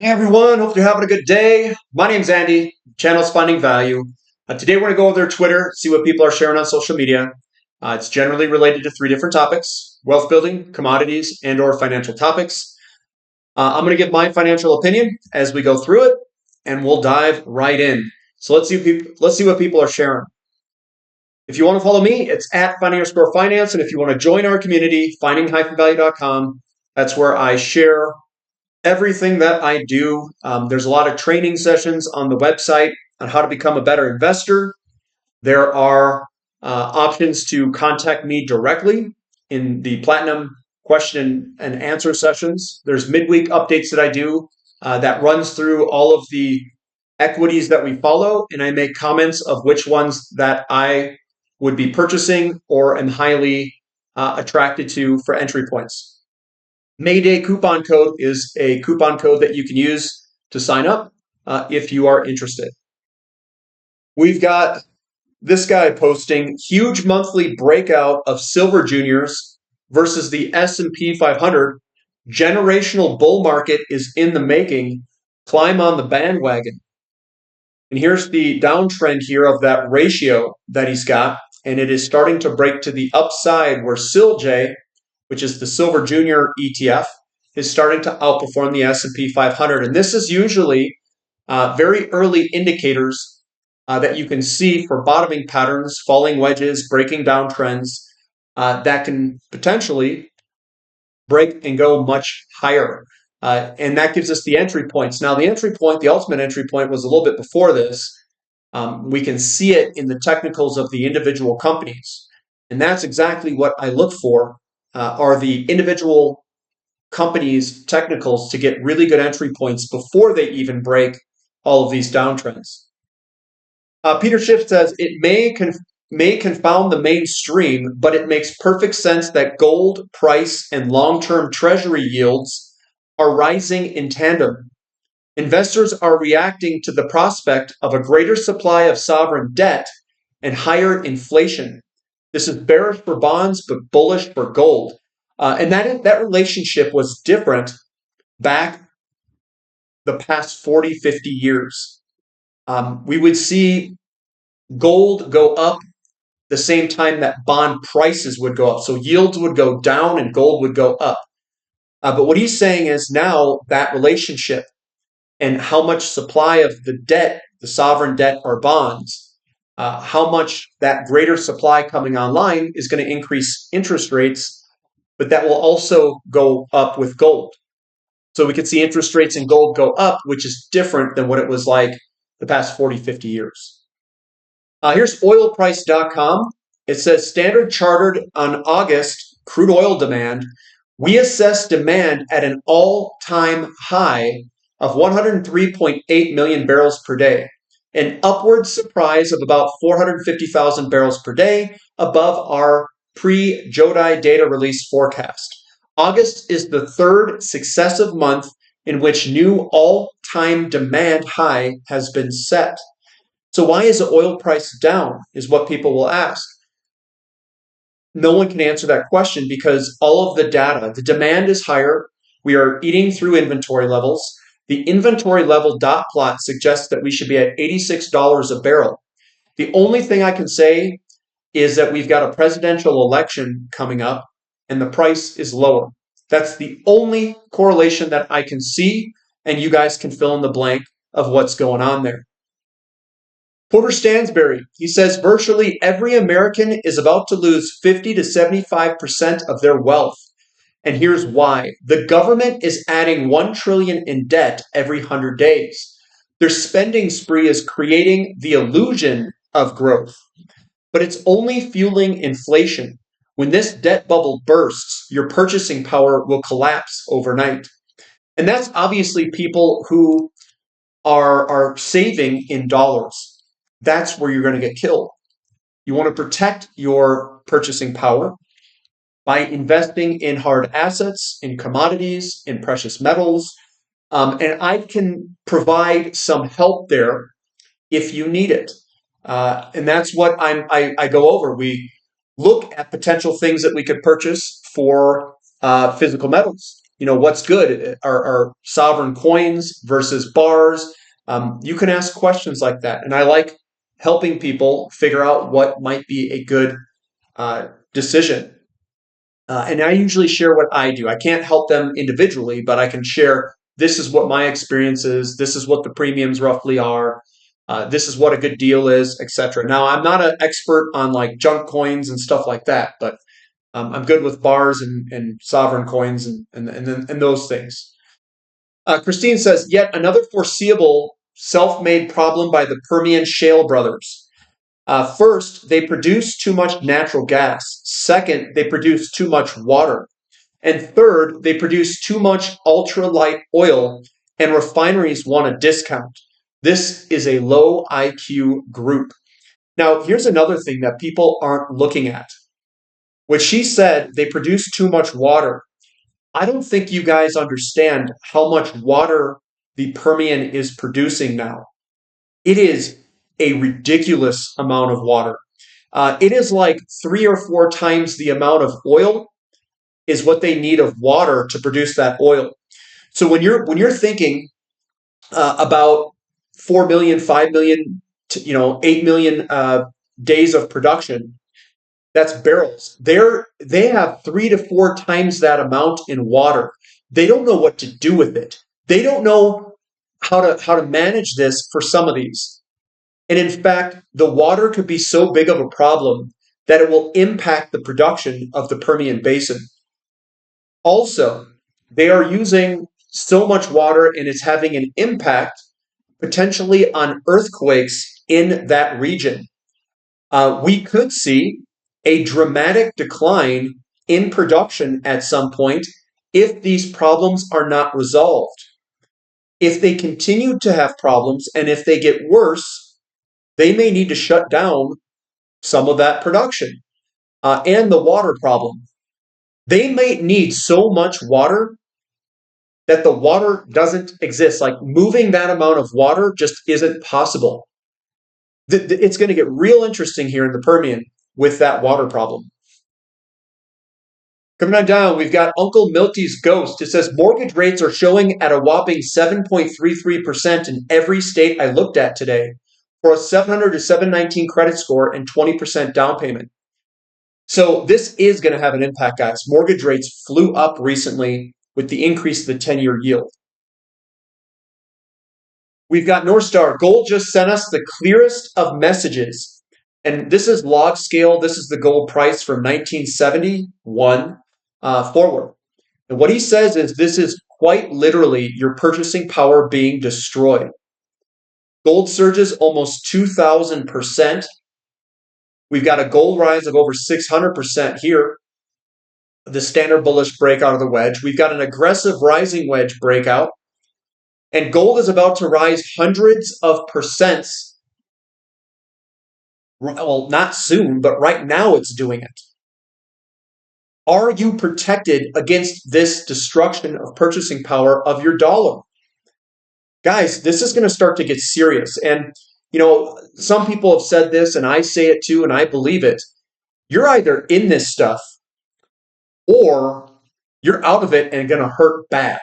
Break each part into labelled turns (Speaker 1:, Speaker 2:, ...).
Speaker 1: Hey everyone, hope you're having a good day. My name's Andy, channel's Finding Value. Today we're going to go over their Twitter, see what people are sharing on social media. It's generally related to three different topics: wealth building, commodities, and or financial topics. I'm going to give my financial opinion as we go through it, and we'll dive right in. So let's see what people are sharing. If you want to follow me, it's at @finding_finance, and if you want to join our community, finding-value.com, that's where I share everything that I do. There's a lot of training sessions on the website on how to become a better investor. There are options to contact me directly in the Platinum question and answer sessions. There's midweek updates that I do that runs through all of the equities that we follow, and I make comments of which ones that I would be purchasing or am highly attracted to for entry points. Mayday coupon code is a coupon code that you can use to sign up if you are interested. We've got this guy posting huge monthly breakout of silver juniors versus the S&P 500. Generational bull market is in the making. Climb on the bandwagon. And here's the downtrend here of that ratio that he's got. And it is starting to break to the upside where SILJ, which is the Silver Junior ETF, is starting to outperform the S&P 500. And this is usually very early indicators that you can see for bottoming patterns, falling wedges, breaking down trends that can potentially break and go much higher. And that gives us the entry points. Now, the entry point, the ultimate entry point, was a little bit before this. We can see it in the technicals of the individual companies. And that's exactly what I look for, are the individual companies' technicals to get really good entry points before they even break all of these downtrends. Peter Schiff says, it may confound the mainstream, but it makes perfect sense that gold price and long-term treasury yields are rising in tandem. Investors are reacting to the prospect of a greater supply of sovereign debt and higher inflation. This is bearish for bonds, but bullish for gold. And that relationship was different back the past 40, 50 years. We would see gold go up the same time that bond prices would go up. So yields would go down and gold would go up. But what he's saying is now that relationship and how much supply of the debt, the sovereign debt or bonds, how much that greater supply coming online is going to increase interest rates, but that will also go up with gold. So we could see interest rates in gold go up, which is different than what it was like the past 40, 50 years. Here's oilprice.com. It says Standard Chartered on August crude oil demand. We assess demand at an all-time high of 103.8 million barrels per day, an upward surprise of about 450,000 barrels per day above our pre-Jodi data release forecast. August is the third successive month in which new all-time demand high has been set. So why is the oil price down, is what people will ask. No one can answer that question because all of the data, the demand is higher. We are eating through inventory levels. The inventory level dot plot suggests that we should be at $86 a barrel. The only thing I can say is that we've got a presidential election coming up and the price is lower. That's the only correlation that I can see, and you guys can fill in the blank of what's going on there. Porter Stansberry, he says virtually every American is about to lose 50 to 75% of their wealth. And here's why. The government is adding $1 trillion in debt every 100 days. Their spending spree is creating the illusion of growth, but it's only fueling inflation. When this debt bubble bursts, your purchasing power will collapse overnight. And that's obviously people who are saving in dollars. That's where you're going to get killed. You want to protect your purchasing power by investing in hard assets, in commodities, in precious metals. And I can provide some help there if you need it. And that's what I go over. We look at potential things that we could purchase for physical metals. what's good? Are sovereign coins versus bars? You can ask questions like that. And I like helping people figure out what might be a good decision. And I usually share what I do. I can't help them individually, but I can share this is what my experience is. This is what the premiums roughly are. This is what a good deal is, etc. Now, I'm not an expert on like junk coins and stuff like that, but I'm good with bars and sovereign coins and those things. Christine says, yet another foreseeable self-made problem by the Permian shale brothers. First, they produce too much natural gas. Second, they produce too much water. And third, they produce too much ultralight oil, and refineries want a discount. This is a low IQ group. Now, here's another thing that people aren't looking at. When she said they produce too much water, I don't think you guys understand how much water the Permian is producing now. It is a ridiculous amount of water. It is like 3 or 4 times the amount of oil is what they need of water to produce that oil. So when you're thinking about 4 million, 5 million, 8 million days of production, that's barrels. They have 3 to 4 times that amount in water. They don't know what to do with it. They don't know how to manage this for some of these. And in fact, the water could be so big of a problem that it will impact the production of the Permian Basin. Also, they are using so much water and it's having an impact potentially on earthquakes in that region. We could see a dramatic decline in production at some point if these problems are not resolved. If they continue to have problems and if they get worse, they may need to shut down some of that production and the water problem. They may need so much water that the water doesn't exist. Like moving that amount of water just isn't possible. It's going to get real interesting here in the Permian with that water problem. Coming on down, we've got Uncle Milty's Ghost. It says mortgage rates are showing at a whopping 7.33% in every state I looked at today for a 700 to 719 credit score and 20% down payment. So this is going to have an impact, guys. Mortgage rates flew up recently with the increase of the 10-year yield. We've got North Star. Gold just sent us the clearest of messages. And this is log scale. This is the gold price from 1971 forward. And what he says is this is quite literally your purchasing power being destroyed. Gold surges almost 2,000%. We've got a gold rise of over 600% here. The standard bullish breakout of the wedge. We've got an aggressive rising wedge breakout. And gold is about to rise hundreds of percents. Well, not soon, but right now it's doing it. Are you protected against this destruction of purchasing power of your dollar? Guys, this is going to start to get serious. And, some people have said this, and I say it too, and I believe it. You're either in this stuff or you're out of it and going to hurt bad.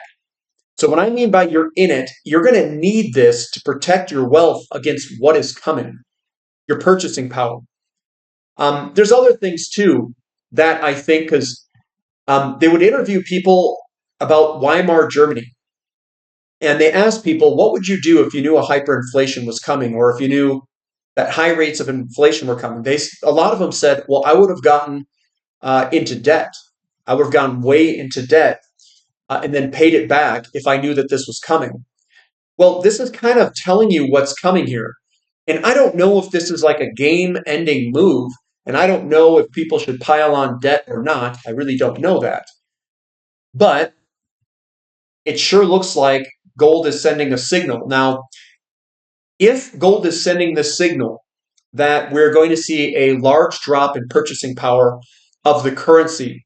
Speaker 1: So what I mean by you're in it, you're going to need this to protect your wealth against what is coming, your purchasing power. There's other things too that I think, because they would interview people about Weimar Germany. And they asked people, what would you do if you knew a hyperinflation was coming, or if you knew that high rates of inflation were coming? A lot of them said, well, I would have gotten into debt. I would have gone way into debt and then paid it back if I knew that this was coming. Well, this is kind of telling you what's coming here. And I don't know if this is like a game-ending move, and I don't know if people should pile on debt or not. I really don't know that. But it sure looks like gold is sending a signal. Now, if gold is sending the signal that we're going to see a large drop in purchasing power of the currency,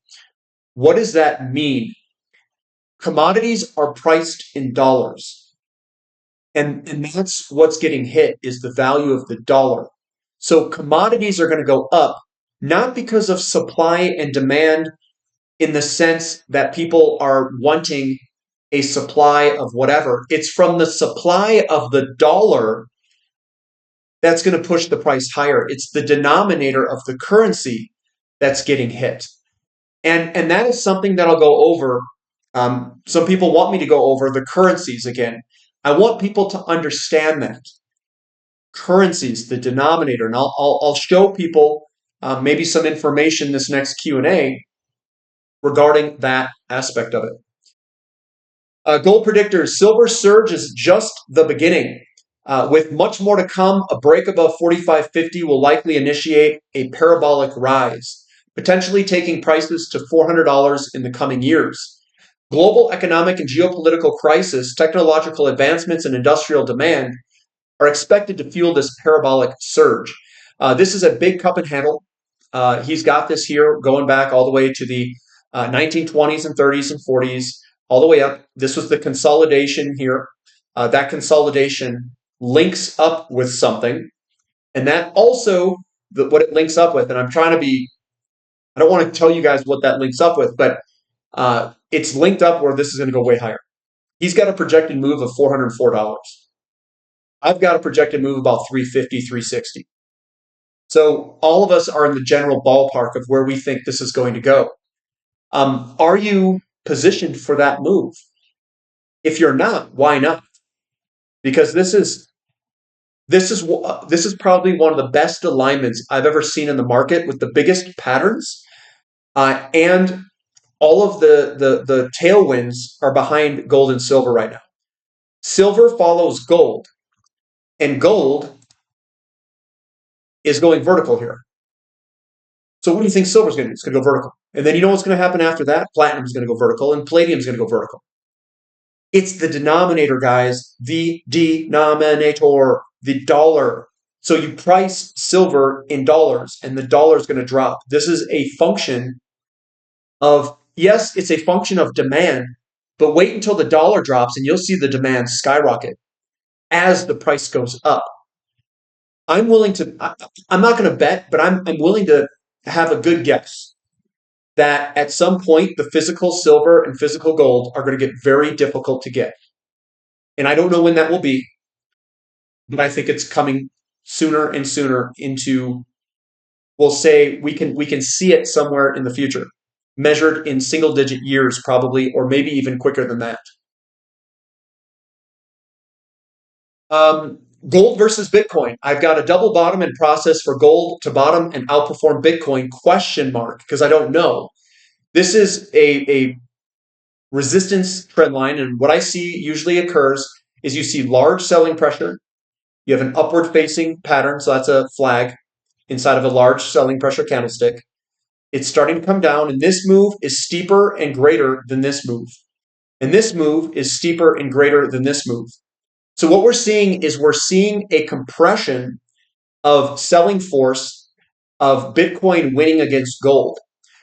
Speaker 1: what does that mean? Commodities are priced in dollars. And that's what's getting hit, is the value of the dollar. So commodities are going to go up, not because of supply and demand in the sense that people are wanting a supply of whatever. It's from the supply of the dollar that's going to push the price higher. It's the denominator of the currency that's getting hit. And that is something that I'll go over. Some people want me to go over the currencies again. I want people to understand that currencies, the denominator, and I'll show people maybe some information this next Q&A regarding that aspect of it. Gold predictors, silver surge is just the beginning. With much more to come, a break above 45.50 will likely initiate a parabolic rise, potentially taking prices to $400 in the coming years. Global economic and geopolitical crisis, technological advancements, and industrial demand are expected to fuel this parabolic surge. This is a big cup and handle. He's got this here going back all the way to the 1920s and 30s and 40s, all the way up. This was the consolidation here. That consolidation links up with something. And that also, what it links up with, and I don't want to tell you guys what that links up with, but it's linked up where this is going to go way higher. He's got a projected move of $404. I've got a projected move about 350, 360. So all of us are in the general ballpark of where we think this is going to go. Are you positioned for that move? If you're not, why not? Because this is probably one of the best alignments I've ever seen in the market with the biggest patterns, and all of the tailwinds are behind gold and silver right now. Silver follows gold, and gold is going vertical here. So what do you think silver's going to do? It's going to go vertical. And then you know what's going to happen after that? Platinum's going to go vertical, and palladium's going to go vertical. It's the denominator, guys. The denominator, the dollar. So you price silver in dollars, and the dollar is going to drop. This is a function of, yes, it's a function of demand, but wait until the dollar drops, and you'll see the demand skyrocket as the price goes up. I'm not going to bet, but I'm willing to have a good guess that at some point the physical silver and physical gold are going to get very difficult to get. And I don't know when that will be, but I think it's coming sooner and sooner into, we'll say we can see it somewhere in the future, measured in single digit years probably, or maybe even quicker than that. Gold versus Bitcoin. I've got a double bottom in process for gold to bottom and outperform Bitcoin, question mark, because I don't know. This is a resistance trend line, and what I see usually occurs is you see large selling pressure. You have an upward facing pattern, so that's a flag inside of a large selling pressure candlestick. It's starting to come down, and this move is steeper and greater than this move. And this move is steeper and greater than this move. So what we're seeing is a compression of selling force of Bitcoin winning against gold.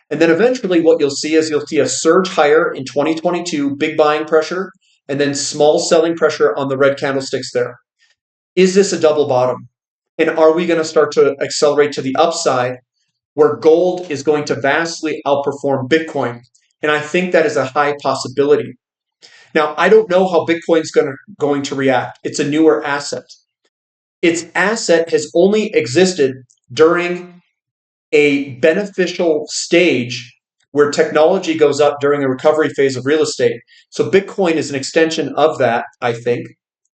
Speaker 1: And then eventually what you'll see a surge higher in 2022, big buying pressure, and then small selling pressure on the red candlesticks there. Is this a double bottom? And are we going to start to accelerate to the upside where gold is going to vastly outperform Bitcoin? And I think that is a high possibility. Now, I don't know how Bitcoin's going to react. It's a newer asset. Its asset has only existed during a beneficial stage where technology goes up during a recovery phase of real estate. So Bitcoin is an extension of that, I think.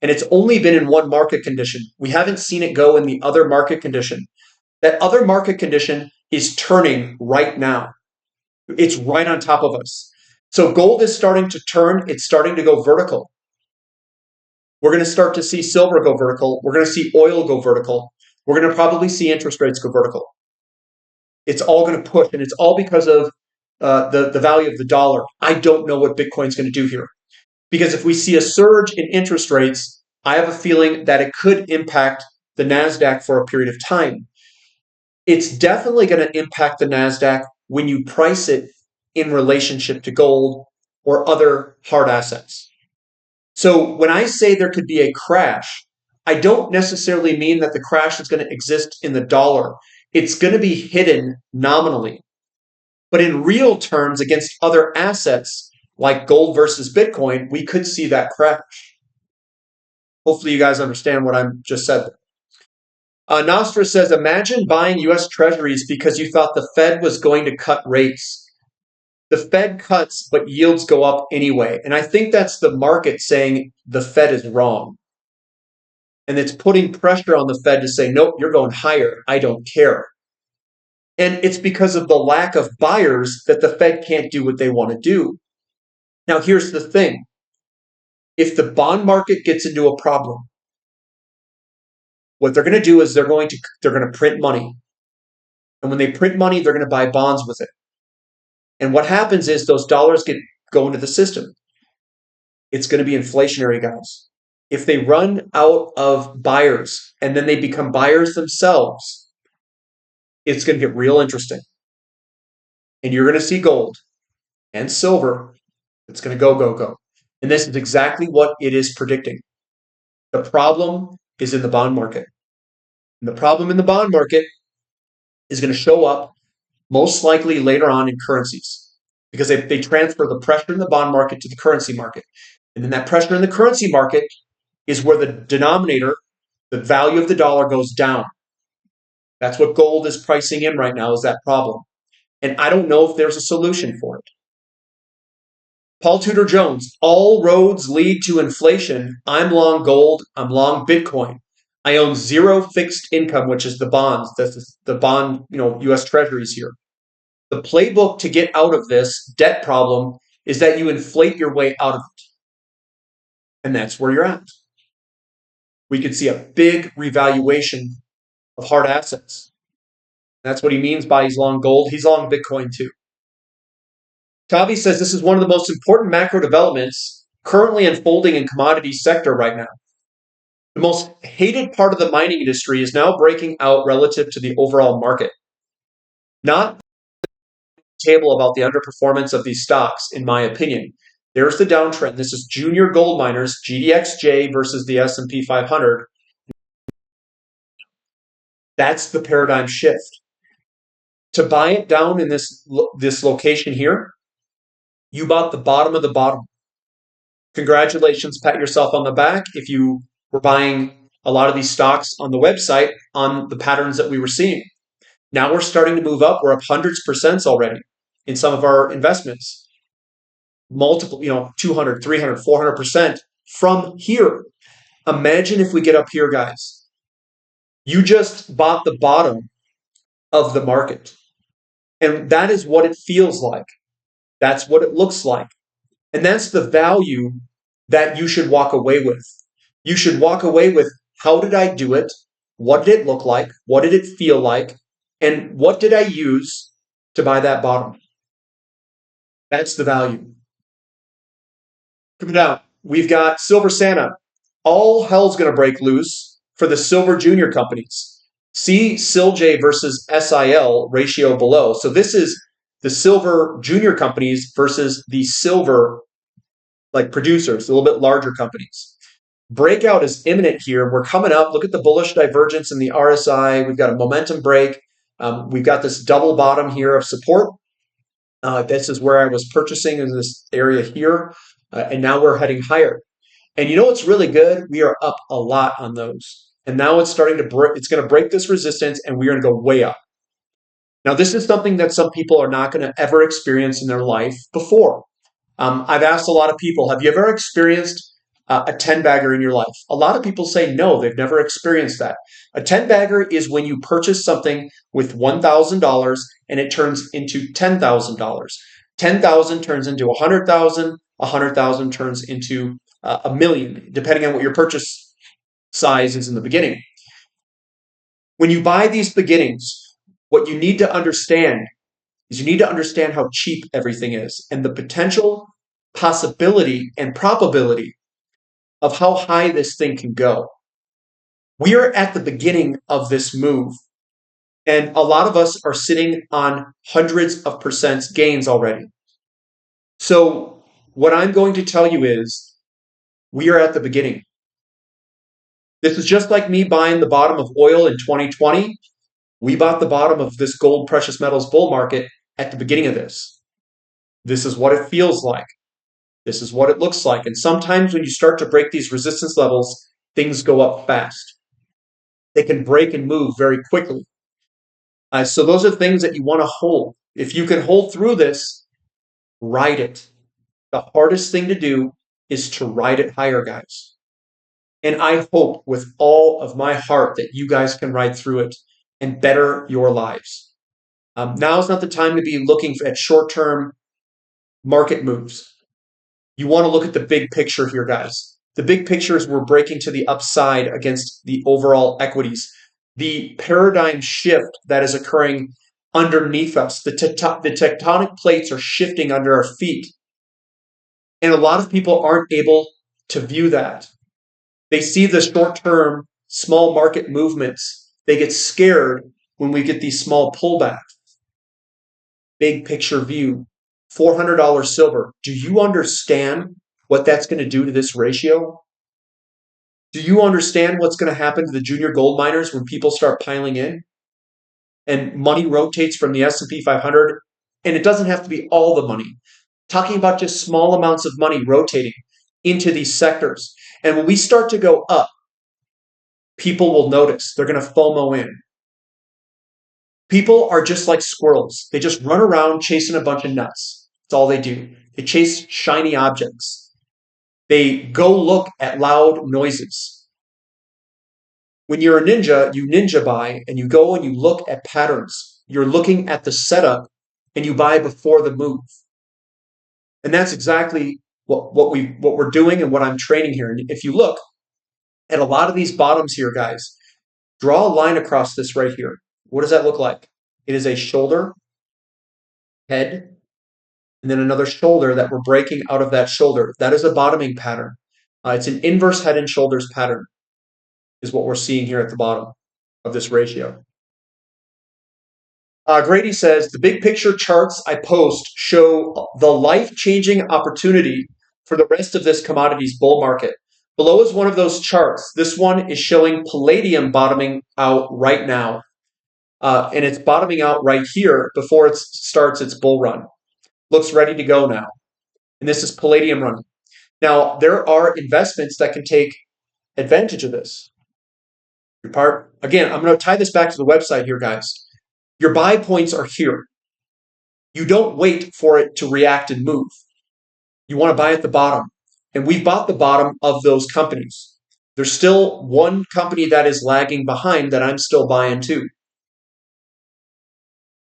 Speaker 1: And it's only been in one market condition. We haven't seen it go in the other market condition. That other market condition is turning right now. It's right on top of us. So gold is starting to turn. It's starting to go vertical. We're going to start to see silver go vertical. We're going to see oil go vertical. We're going to probably see interest rates go vertical. It's all going to push, and it's all because of the value of the dollar. I don't know what Bitcoin's going to do here. Because if we see a surge in interest rates, I have a feeling that it could impact the NASDAQ for a period of time. It's definitely going to impact the NASDAQ when you price it in relationship to gold or other hard assets. So when I say there could be a crash, I don't necessarily mean that the crash is going to exist in the dollar. It's going to be hidden nominally. But in real terms, against other assets like gold versus Bitcoin, we could see that crash. Hopefully you guys understand what I'm just said there. Nostra says, imagine buying U.S. Treasuries because you thought the Fed was going to cut rates. The Fed cuts, but yields go up anyway. And I think that's the market saying the Fed is wrong. And it's putting pressure on the Fed to say, nope, you're going higher. I don't care. And it's because of the lack of buyers that the Fed can't do what they want to do. Now, here's the thing. If the bond market gets into a problem, what they're going to do is they're going to print money. And when they print money, they're going to buy bonds with it. And what happens is those dollars go into the system. It's going to be inflationary, guys. If they run out of buyers and then they become buyers themselves, it's going to get real interesting. And you're going to see gold and silver. It's going to go, go, go. And this is exactly what it is predicting. The problem is in the bond market. And the problem in the bond market is going to show up most likely later on in currencies because they transfer the pressure in the bond market to the currency market. And then that pressure in the currency market is where the denominator, the value of the dollar, goes down. That's what gold is pricing in right now, is that problem. And I don't know if there's a solution for it. Paul Tudor Jones, all roads lead to inflation. I'm long gold. I'm long Bitcoin. I own zero fixed income, which is the bonds. That's the bond, U.S. Treasuries here. The playbook to get out of this debt problem is that you inflate your way out of it. And that's where you're at. We could see a big revaluation of hard assets. That's what he means by he's long gold. He's long Bitcoin too. Tavi says this is one of the most important macro developments currently unfolding in commodity sector right now. The most hated part of the mining industry is now breaking out relative to the overall market. Not table about the underperformance of these stocks, in my opinion. There's the downtrend. This is junior gold miners, GDXJ versus the S&P 500. That's the paradigm shift. To buy it down in this location here, you bought the bottom of the bottom. Congratulations, pat yourself on the back if you were buying a lot of these stocks on the website on the patterns that we were seeing. Now we're starting to move up. We're up hundreds percents already in some of our investments. Multiple, 200, 300, 400% from here. Imagine if we get up here, guys. You just bought the bottom of the market. And that is what it feels like. That's what it looks like. And that's the value that you should walk away with. You should walk away with, how did I do it? What did it look like? What did it feel like? And what did I use to buy that bottom? That's the value. Coming down, we've got Silver Santa. All hell's going to break loose for the silver junior companies. See SILJ versus SIL ratio below. So this is the silver junior companies versus the silver producers, a little bit larger companies. Breakout is imminent here. We're coming up. Look at the bullish divergence in the RSI. We've got a momentum break. We've got this double bottom here of support. This is where I was purchasing in this area here. And now we're heading higher. And you know what's really good? We are up a lot on those. And now it's starting to break. It's going to break this resistance, and we're going to go way up. Now, this is something that some people are not going to ever experience in their life before. I've asked a lot of people, have you ever experienced a 10-bagger in your life? A lot of people say no, they've never experienced that. A 10-bagger is when you purchase something with $1,000 and it turns into $10,000. 10,000 turns into 100,000. 100,000 turns into a million, depending on what your purchase size is in the beginning. When you buy these beginnings, what you need to understand is you need to understand how cheap everything is and the potential possibility and probability of how high this thing can go. We are at the beginning of this move, and a lot of us are sitting on hundreds of percent gains already. So what I'm going to tell you is we are at the beginning. This is just like me buying the bottom of oil in 2020. We bought the bottom of this gold precious metals bull market at the beginning of this. This is what it feels like. This is what it looks like. And sometimes when you start to break these resistance levels, things go up fast. They can break and move very quickly. So those are things that you want to hold. If you can hold through this, ride it. The hardest thing to do is to ride it higher, guys. And I hope with all of my heart that you guys can ride through it and better your lives. Now is not the time to be looking at short-term market moves. You want to look at the big picture here, guys. The big picture is we're breaking to the upside against the overall equities. The paradigm shift that is occurring underneath us, the tectonic plates are shifting under our feet. And a lot of people aren't able to view that. They see the short-term small market movements. They get scared when we get these small pullbacks. Big picture view, $400 silver. Do you understand what that's going to do to this ratio? Do you understand what's going to happen to the junior gold miners when people start piling in and money rotates from the S&P 500? And it doesn't have to be all the money. Talking about just small amounts of money rotating into these sectors. And when we start to go up, people will notice. They're going to FOMO in. People are just like squirrels. They just run around chasing a bunch of nuts. That's all they do. They chase shiny objects. They go look at loud noises. When you're a ninja, you ninja buy and you go and you look at patterns. You're looking at the setup and you buy before the move. And that's exactly what we're doing and what I'm training here. And if you look at a lot of these bottoms here, guys, draw a line across this right here. What does that look like? It is a shoulder, head, and then another shoulder that we're breaking out of that shoulder. That is a bottoming pattern. It's an inverse head and shoulders pattern is what we're seeing here at the bottom of this ratio. Grady says, the big picture charts I post show the life-changing opportunity for the rest of this commodities bull market. Below is one of those charts. This one is showing Palladium bottoming out right now. And it's bottoming out right here before it starts its bull run. Looks ready to go now. And this is Palladium running. Now, there are investments that can take advantage of this. Again, I'm going to tie this back to the website here, guys. Your buy points are here. You don't wait for it to react and move. You want to buy at the bottom. And we've bought the bottom of those companies. There's still one company that is lagging behind that I'm still buying too.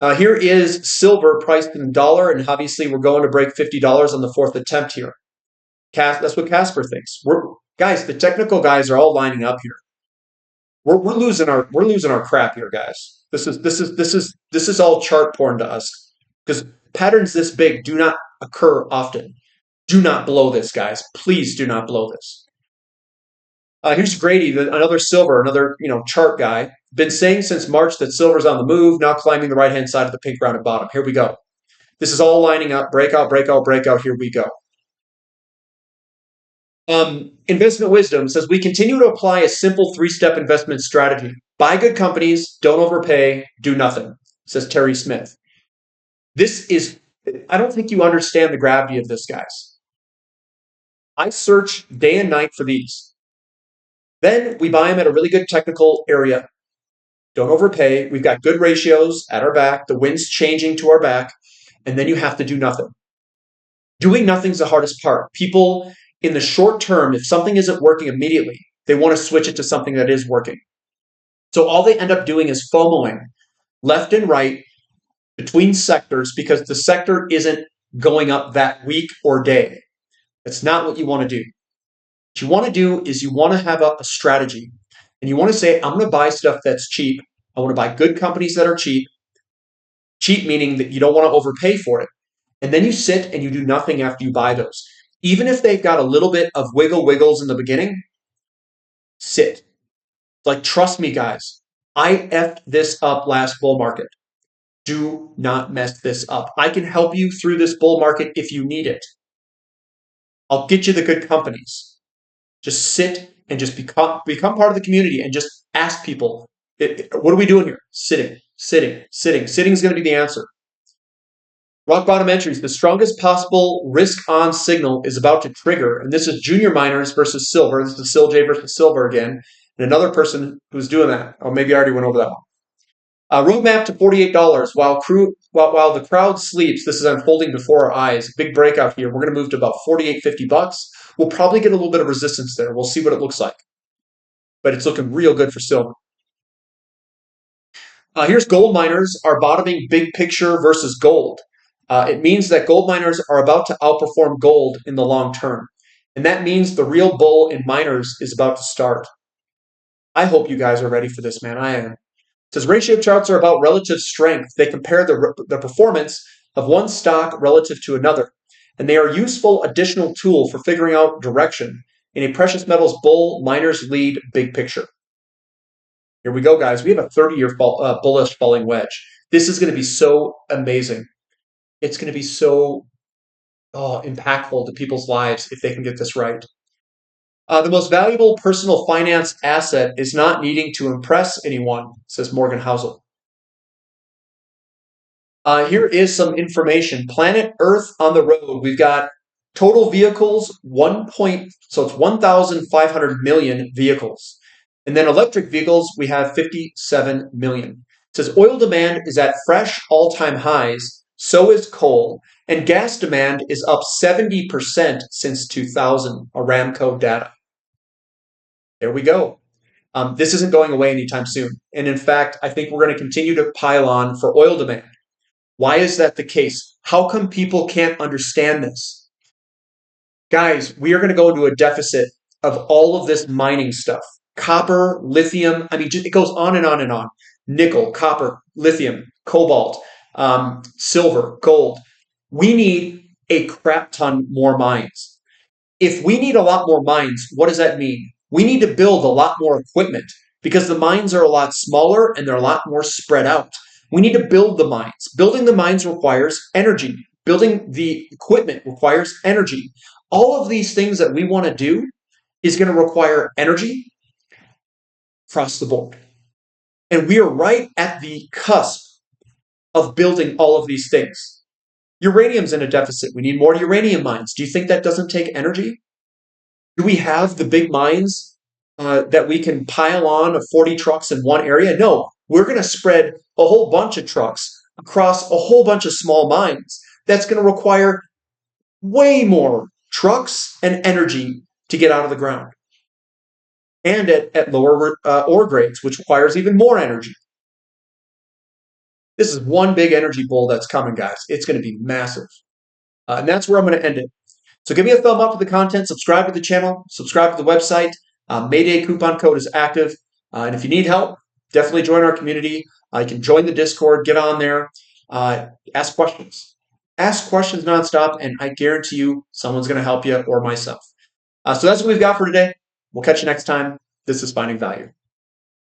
Speaker 1: Here is silver priced in $1, and obviously we're going to break $50 on the fourth attempt here. That's what Casper thinks. Guys, the technical guys are all lining up here. We're losing our crap here, guys. This is all chart porn to us because patterns this big do not occur often. Do not blow this, guys. Please do not blow this. Here's Grady, another silver, another chart guy. Been saying since March that silver's on the move, now climbing the right-hand side of the pink rounded bottom. Here we go. This is all lining up. Breakout, breakout, breakout. Here we go. Investment Wisdom says, we continue to apply a simple three-step investment strategy. Buy good companies, don't overpay, do nothing, says Terry Smith. I don't think you understand the gravity of this, guys. I search day and night for these. Then we buy them at a really good technical area. Don't overpay. We've got good ratios at our back. The wind's changing to our back. And then you have to do nothing. Doing nothing's the hardest part. People in the short term, if something isn't working immediately, they want to switch it to something that is working. So all they end up doing is FOMOing left and right between sectors because the sector isn't going up that week or day. That's not what you want to do. What you want to do is you want to have a strategy. And you want to say, I'm going to buy stuff that's cheap. I want to buy good companies that are cheap. Cheap meaning that you don't want to overpay for it. And then you sit and you do nothing after you buy those. Even if they've got a little bit of wiggles in the beginning, sit. Like, trust me, guys. I effed this up last bull market. Do not mess this up. I can help you through this bull market if you need it. I'll get you the good companies. Just sit and just become part of the community and just ask people, what are we doing here? Sitting. Sitting is going to be the answer. Rock bottom entries. The strongest possible risk-on signal is about to trigger. And this is junior miners versus silver. This is SilJ versus silver again. And another person who's doing that. Oh, maybe I already went over that one. Roadmap to $48. While the crowd sleeps, this is unfolding before our eyes. Big breakout here. We're going to move to about $48.50. We'll probably get a little bit of resistance there. We'll see what it looks like. But it's looking real good for silver. Here's gold miners are bottoming big picture versus gold. It means that gold miners are about to outperform gold in the long term. And that means the real bull in miners is about to start. I hope you guys are ready for this, man. I am. It says ratio charts are about relative strength. They compare the performance of one stock relative to another. And they are a useful additional tool for figuring out direction. In a precious metals bull, miners lead big picture. Here we go, guys. We have a 30-year bullish falling wedge. This is going to be so amazing. It's going to be so impactful to people's lives if they can get this right. The most valuable personal finance asset is not needing to impress anyone, says Morgan Housel. Here is some information. Planet Earth on the road. We've got total vehicles, so it's 1,500 million vehicles. And then electric vehicles, we have 57 million. It says oil demand is at fresh all-time highs, so is coal, and gas demand is up 70% since 2000, Aramco data. There we go. This isn't going away anytime soon. And in fact, I think we're going to continue to pile on for oil demand. Why is that the case? How come people can't understand this? Guys, we are going to go into a deficit of all of this mining stuff. Copper, lithium, it goes on and on and on. Nickel, copper, lithium, cobalt, silver, gold. We need a crap ton more mines. If we need a lot more mines, what does that mean? We need to build a lot more equipment because the mines are a lot smaller and they're a lot more spread out. We need to build the mines. Building the mines requires energy. Building the equipment requires energy. All of these things that we want to do is going to require energy across the board. And we are right at the cusp of building all of these things. Uranium's in a deficit. We need more uranium mines. Do you think that doesn't take energy? Do we have the big mines that we can pile on 40 trucks in one area? No, we're going to spread a whole bunch of trucks across a whole bunch of small mines. That's going to require way more trucks and energy to get out of the ground. And at lower ore grades, which requires even more energy. This is one big energy bull that's coming, guys. It's going to be massive. And that's where I'm going to end it. So give me a thumb up for the content, subscribe to the channel, subscribe to the website. Mayday coupon code is active. And if you need help, definitely join our community. You can join the Discord, get on there, ask questions. Ask questions nonstop, and I guarantee you someone's going to help you or myself. So that's what we've got for today. We'll catch you next time. This is Finding Value.